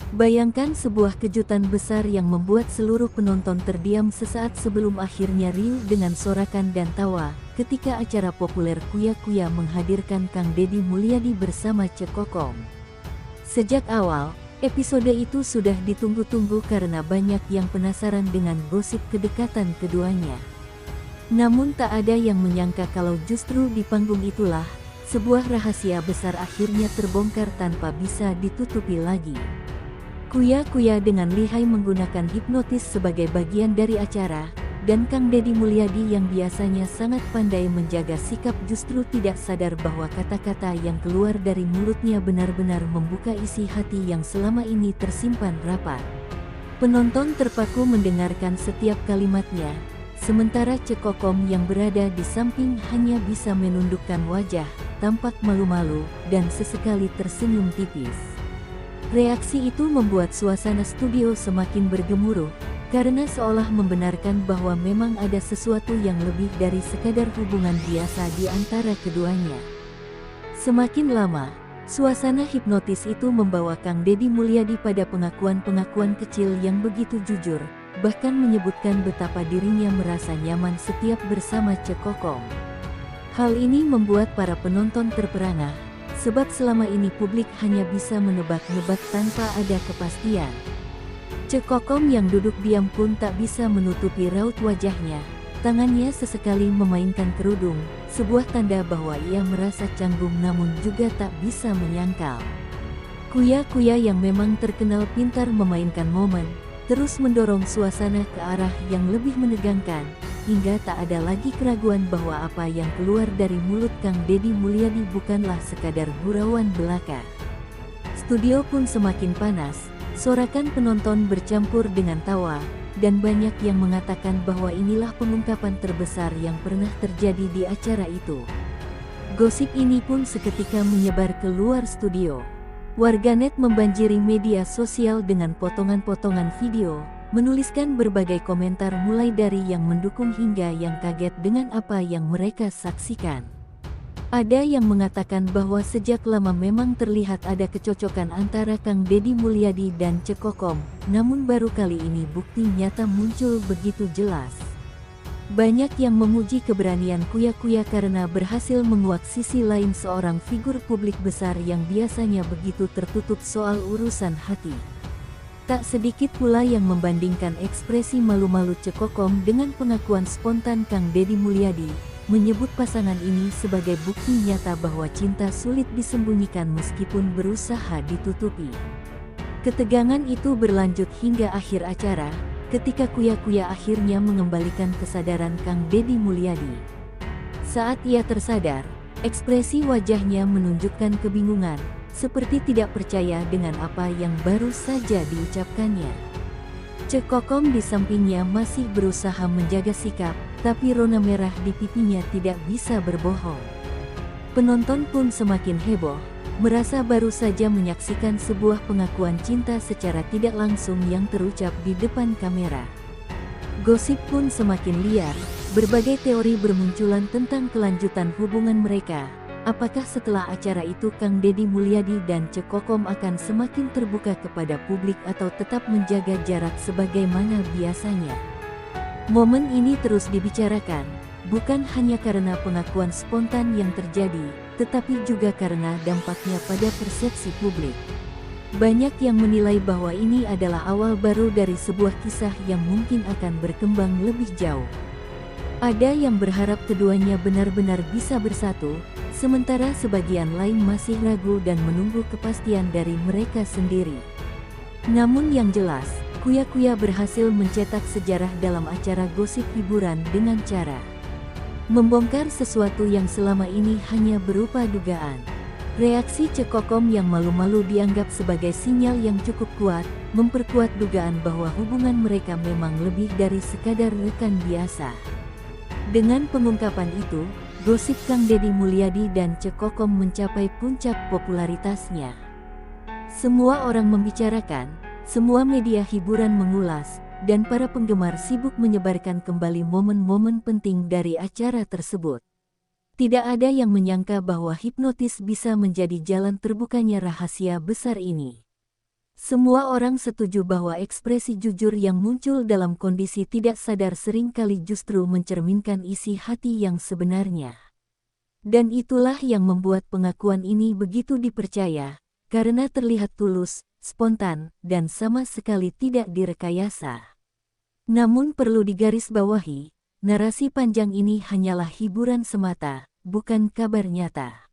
Bayangkan sebuah kejutan besar yang membuat seluruh penonton terdiam sesaat sebelum akhirnya riuh dengan sorakan dan tawa, ketika acara populer Kuya Kuya menghadirkan Kang Deddy Mulyadi bersama Cek Kokom. Sejak awal, episode itu sudah ditunggu-tunggu karena banyak yang penasaran dengan gosip kedekatan keduanya. Namun tak ada yang menyangka kalau justru di panggung itulah, sebuah rahasia besar akhirnya terbongkar tanpa bisa ditutupi lagi. Kuya Kuya dengan lihai menggunakan hipnotis sebagai bagian dari acara, dan Kang Deddy Mulyadi yang biasanya sangat pandai menjaga sikap justru tidak sadar bahwa kata-kata yang keluar dari mulutnya benar-benar membuka isi hati yang selama ini tersimpan rapat. Penonton terpaku mendengarkan setiap kalimatnya, sementara Cek Kokom yang berada di samping hanya bisa menundukkan wajah, tampak malu-malu, dan sesekali tersenyum tipis. Reaksi itu membuat suasana studio semakin bergemuruh, karena seolah membenarkan bahwa memang ada sesuatu yang lebih dari sekadar hubungan biasa di antara keduanya. Semakin lama, suasana hipnotis itu membawa Kang Deddy Mulyadi pada pengakuan-pengakuan kecil yang begitu jujur, bahkan menyebutkan betapa dirinya merasa nyaman setiap bersama Cek Kokom. Hal ini membuat para penonton terperangah, sebab selama ini publik hanya bisa menebak-nebak tanpa ada kepastian. Cek Kokom yang duduk diam pun tak bisa menutupi raut wajahnya, tangannya sesekali memainkan kerudung, sebuah tanda bahwa ia merasa canggung namun juga tak bisa menyangkal. Kuya Kuya yang memang terkenal pintar memainkan momen, terus mendorong suasana ke arah yang lebih menegangkan, hingga tak ada lagi keraguan bahwa apa yang keluar dari mulut Kang Deddy Mulyadi bukanlah sekadar gurauan belaka. Studio pun semakin panas, sorakan penonton bercampur dengan tawa, dan banyak yang mengatakan bahwa inilah pengungkapan terbesar yang pernah terjadi di acara itu. Gosip ini pun seketika menyebar ke luar studio. Warganet membanjiri media sosial dengan potongan-potongan video, menuliskan berbagai komentar mulai dari yang mendukung hingga yang kaget dengan apa yang mereka saksikan. Ada yang mengatakan bahwa sejak lama memang terlihat ada kecocokan antara Kang Deddy Mulyadi dan Cek Kokom, namun baru kali ini bukti nyata muncul begitu jelas. Banyak yang memuji keberanian Kuya Kuya karena berhasil menguak sisi lain seorang figur publik besar yang biasanya begitu tertutup soal urusan hati. Tak sedikit pula yang membandingkan ekspresi malu-malu Cek Kokom dengan pengakuan spontan Kang Deddy Mulyadi, menyebut pasangan ini sebagai bukti nyata bahwa cinta sulit disembunyikan meskipun berusaha ditutupi. Ketegangan itu berlanjut hingga akhir acara, ketika Kuya Kuya akhirnya mengembalikan kesadaran Kang Deddy Mulyadi. Saat ia tersadar, ekspresi wajahnya menunjukkan kebingungan, seperti tidak percaya dengan apa yang baru saja diucapkannya. Cek Kokom di sampingnya masih berusaha menjaga sikap, tapi rona merah di pipinya tidak bisa berbohong. Penonton pun semakin heboh, merasa baru saja menyaksikan sebuah pengakuan cinta secara tidak langsung yang terucap di depan kamera. Gosip pun semakin liar, berbagai teori bermunculan tentang kelanjutan hubungan mereka. Apakah setelah acara itu Kang Deddy Mulyadi dan Cek Kokom akan semakin terbuka kepada publik atau tetap menjaga jarak sebagaimana biasanya? Momen ini terus dibicarakan, bukan hanya karena pengakuan spontan yang terjadi, tetapi juga karena dampaknya pada persepsi publik. Banyak yang menilai bahwa ini adalah awal baru dari sebuah kisah yang mungkin akan berkembang lebih jauh. Ada yang berharap keduanya benar-benar bisa bersatu, sementara sebagian lain masih ragu dan menunggu kepastian dari mereka sendiri. Namun yang jelas, Kuya Kuya berhasil mencetak sejarah dalam acara gosip hiburan dengan cara membongkar sesuatu yang selama ini hanya berupa dugaan. Reaksi Cek Kokom yang malu-malu dianggap sebagai sinyal yang cukup kuat, memperkuat dugaan bahwa hubungan mereka memang lebih dari sekadar rekan biasa. Dengan pengungkapan itu, gosip Kang Deddy Mulyadi dan Cek Kokom mencapai puncak popularitasnya. Semua orang membicarakan, semua media hiburan mengulas, dan para penggemar sibuk menyebarkan kembali momen-momen penting dari acara tersebut. Tidak ada yang menyangka bahwa hipnotis bisa menjadi jalan terbukanya rahasia besar ini. Semua orang setuju bahwa ekspresi jujur yang muncul dalam kondisi tidak sadar seringkali justru mencerminkan isi hati yang sebenarnya. Dan itulah yang membuat pengakuan ini begitu dipercaya, karena terlihat tulus, spontan, dan sama sekali tidak direkayasa. Namun perlu digarisbawahi, narasi panjang ini hanyalah hiburan semata, bukan kabar nyata.